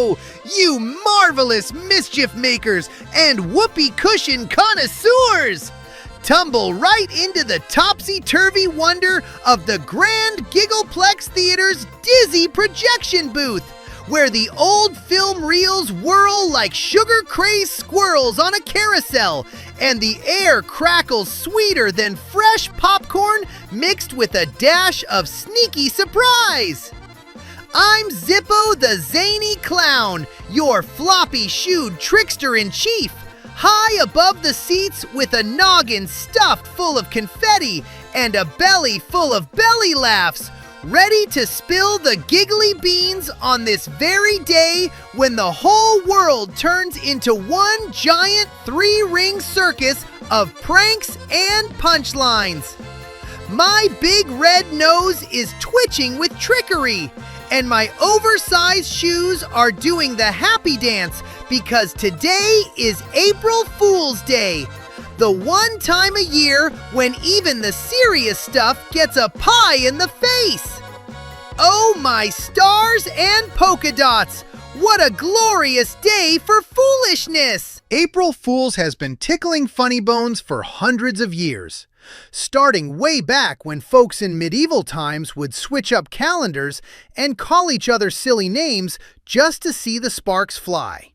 Ho! You marvelous mischief makers and whoopee cushion connoisseurs! Tumble right into the topsy-turvy wonder of the Grand Giggleplex Theater's dizzy projection booth, where the old film reels whirl like sugar-crazed squirrels on a carousel, and the air crackles sweeter than fresh popcorn mixed with a dash of sneaky surprise. I'm Zippo the Zany Clown, your floppy-shoed trickster-in-chief, high above the seats with a noggin stuffed full of confetti and a belly full of belly laughs, ready to spill the giggly beans on this very day when the whole world turns into one giant three-ring circus of pranks and punchlines. My big red nose is twitching with trickery, and my oversized shoes are doing the happy dance because today is April Fool's Day, the one time a year when even the serious stuff gets a pie in the face. Oh my stars and polka dots, what a glorious day for foolishness! April Fool's has been tickling funny bones for hundreds of years, starting way back when folks in medieval times would switch up calendars and call each other silly names just to see the sparks fly.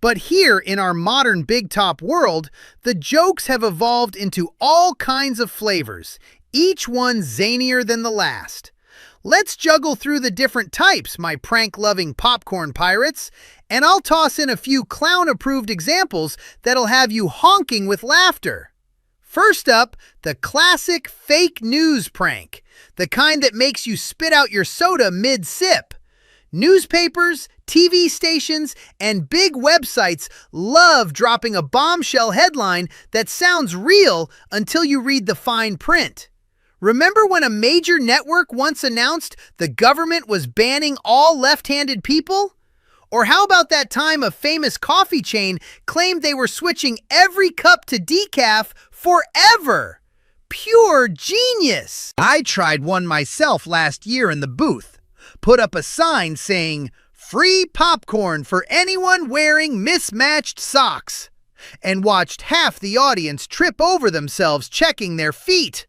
But here in our modern big top world, the jokes have evolved into all kinds of flavors, each one zanier than the last. Let's juggle through the different types, my prank-loving popcorn pirates, and I'll toss in a few clown-approved examples that'll have you honking with laughter. First up, the classic fake news prank, the kind that makes you spit out your soda mid-sip. Newspapers, TV stations, and big websites love dropping a bombshell headline that sounds real until you read the fine print. Remember when a major network once announced the government was banning all left-handed people? Or how about that time a famous coffee chain claimed they were switching every cup to decaf forever? Pure genius! I tried one myself last year in the booth. Put up a sign saying, "Free popcorn for anyone wearing mismatched socks," and watched half the audience trip over themselves checking their feet.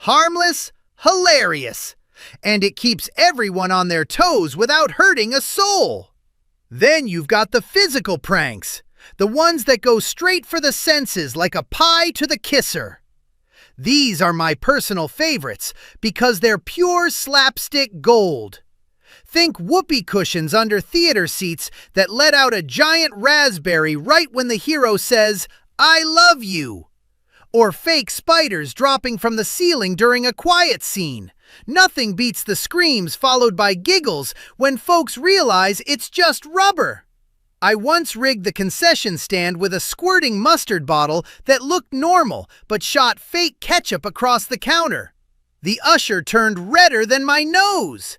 Harmless, hilarious, and it keeps everyone on their toes without hurting a soul. Then you've got the physical pranks, the ones that go straight for the senses like a pie to the kisser. These are my personal favorites because they're pure slapstick gold. Think whoopee cushions under theater seats that let out a giant raspberry right when the hero says, "I love you." Or fake spiders dropping from the ceiling during a quiet scene. Nothing beats the screams followed by giggles when folks realize it's just rubber. I once rigged the concession stand with a squirting mustard bottle that looked normal but shot fake ketchup across the counter. The usher turned redder than my nose.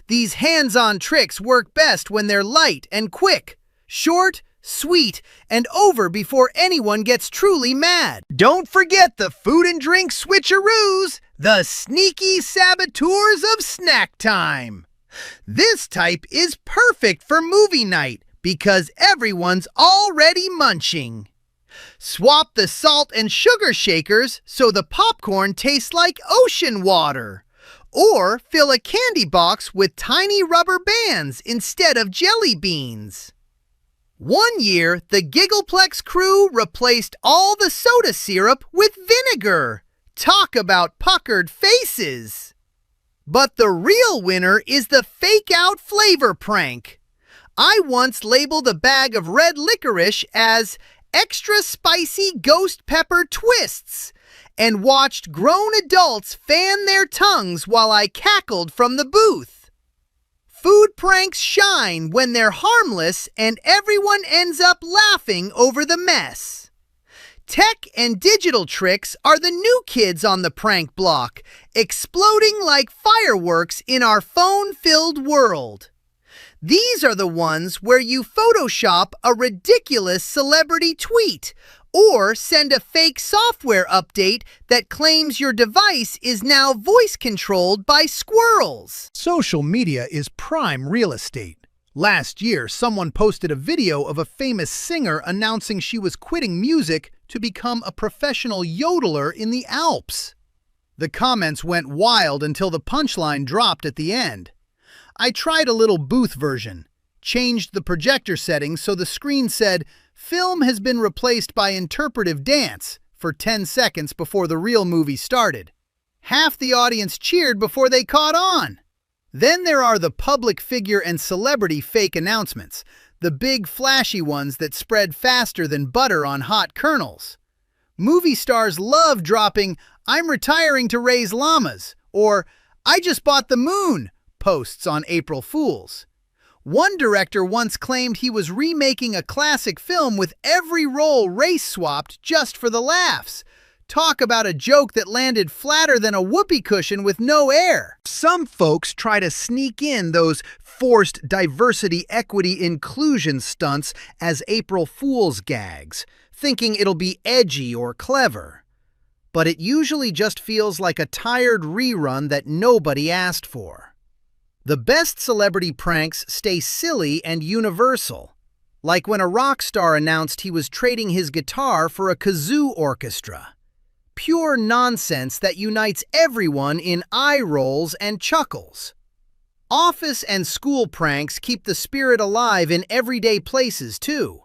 These hands-on tricks work best when they're light and quick, short, sweet, and over before anyone gets truly mad. Don't forget the food and drink switcheroos, the sneaky saboteurs of snack time. This type is perfect for movie night because everyone's already munching. Swap the salt and sugar shakers so the popcorn tastes like ocean water. Or fill a candy box with tiny rubber bands instead of jelly beans. One year, the Giggleplex crew replaced all the soda syrup with vinegar. Talk about puckered faces! But the real winner is the fake-out flavor prank. I once labeled a bag of red licorice as extra spicy ghost pepper twists and watched grown adults fan their tongues while I cackled from the booth. Food pranks shine when they're harmless and everyone ends up laughing over the mess. Tech and digital tricks are the new kids on the prank block, exploding like fireworks in our phone-filled world. These are the ones where you Photoshop a ridiculous celebrity tweet or send a fake software update that claims your device is now voice-controlled by squirrels. Social media is prime real estate. Last year, someone posted a video of a famous singer announcing she was quitting music to become a professional yodeler in the Alps. The comments went wild until the punchline dropped at the end. I tried a little booth version, changed the projector settings so the screen said, "Film has been replaced by interpretive dance," for 10 seconds before the real movie started. Half the audience cheered before they caught on. Then there are the public figure and celebrity fake announcements, the big flashy ones that spread faster than butter on hot kernels. Movie stars love dropping, "I'm retiring to raise llamas," or "I just bought the moon" posts on April Fools. One director once claimed he was remaking a classic film with every role race-swapped just for the laughs. Talk about a joke that landed flatter than a whoopee cushion with no air. Some folks try to sneak in those forced diversity, equity, inclusion stunts as April Fool's gags, thinking it'll be edgy or clever. But it usually just feels like a tired rerun that nobody asked for. The best celebrity pranks stay silly and universal, like when a rock star announced he was trading his guitar for a kazoo orchestra. Pure nonsense that unites everyone in eye rolls and chuckles. Office and school pranks keep the spirit alive in everyday places, too.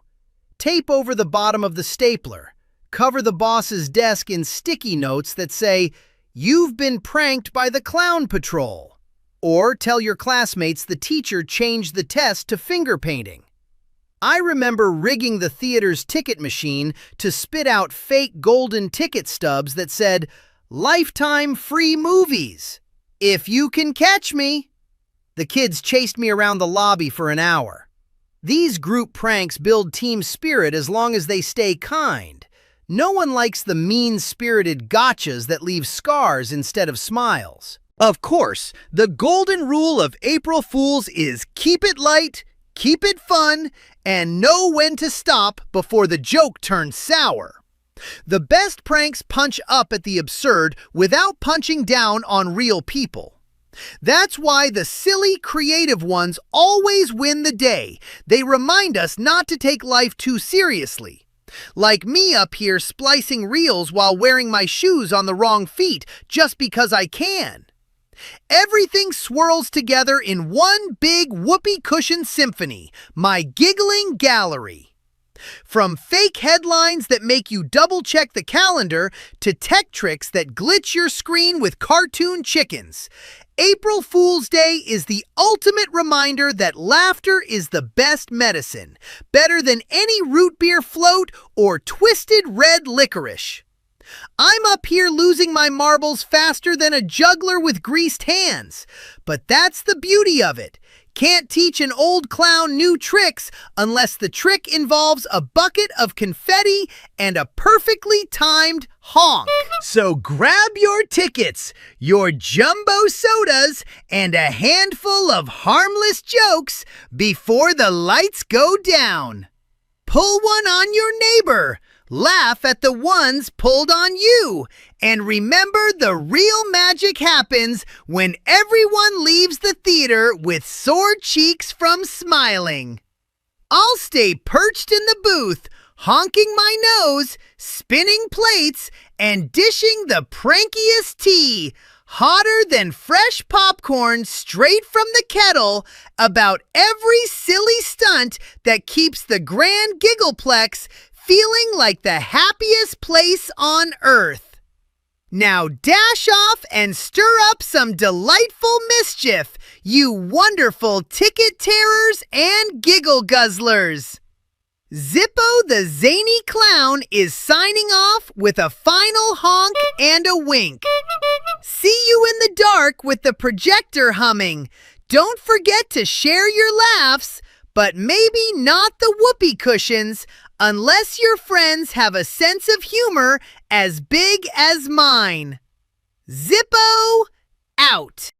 Tape over the bottom of the stapler. Cover the boss's desk in sticky notes that say, "You've been pranked by the clown patrol." Or tell your classmates the teacher changed the test to finger painting. I remember rigging the theater's ticket machine to spit out fake golden ticket stubs that said, "Lifetime free movies, if you can catch me." The kids chased me around the lobby for an hour. These group pranks build team spirit as long as they stay kind. No one likes the mean-spirited gotchas that leave scars instead of smiles. Of course, the golden rule of April Fools is keep it light, keep it fun, and know when to stop before the joke turns sour. The best pranks punch up at the absurd without punching down on real people. That's why the silly, creative ones always win the day. They remind us not to take life too seriously. Like me up here splicing reels while wearing my shoes on the wrong feet just because I can. Everything swirls together in one big whoopee cushion symphony, my giggling gallery. From fake headlines that make you double-check the calendar to tech tricks that glitch your screen with cartoon chickens, April Fool's Day is the ultimate reminder that laughter is the best medicine, better than any root beer float or twisted red licorice. I'm up here losing my marbles faster than a juggler with greased hands. But that's the beauty of it. Can't teach an old clown new tricks unless the trick involves a bucket of confetti and a perfectly timed honk. So grab your tickets, your jumbo sodas, and a handful of harmless jokes before the lights go down. Pull one on your neighbor. Laugh at the ones pulled on you. And remember, the real magic happens when everyone leaves the theater with sore cheeks from smiling. I'll stay perched in the booth, honking my nose, spinning plates, and dishing the prankiest tea, hotter than fresh popcorn straight from the kettle, about every silly stunt that keeps the Grand Giggleplex feeling like the happiest place on earth. Now dash off and stir up some delightful mischief, you wonderful ticket terrors and giggle guzzlers. Zippo the Zany Clown is signing off with a final honk and a wink. See you in the dark with the projector humming. Don't forget to share your laughs, but maybe not the whoopee cushions, unless your friends have a sense of humor as big as mine. Zippo out.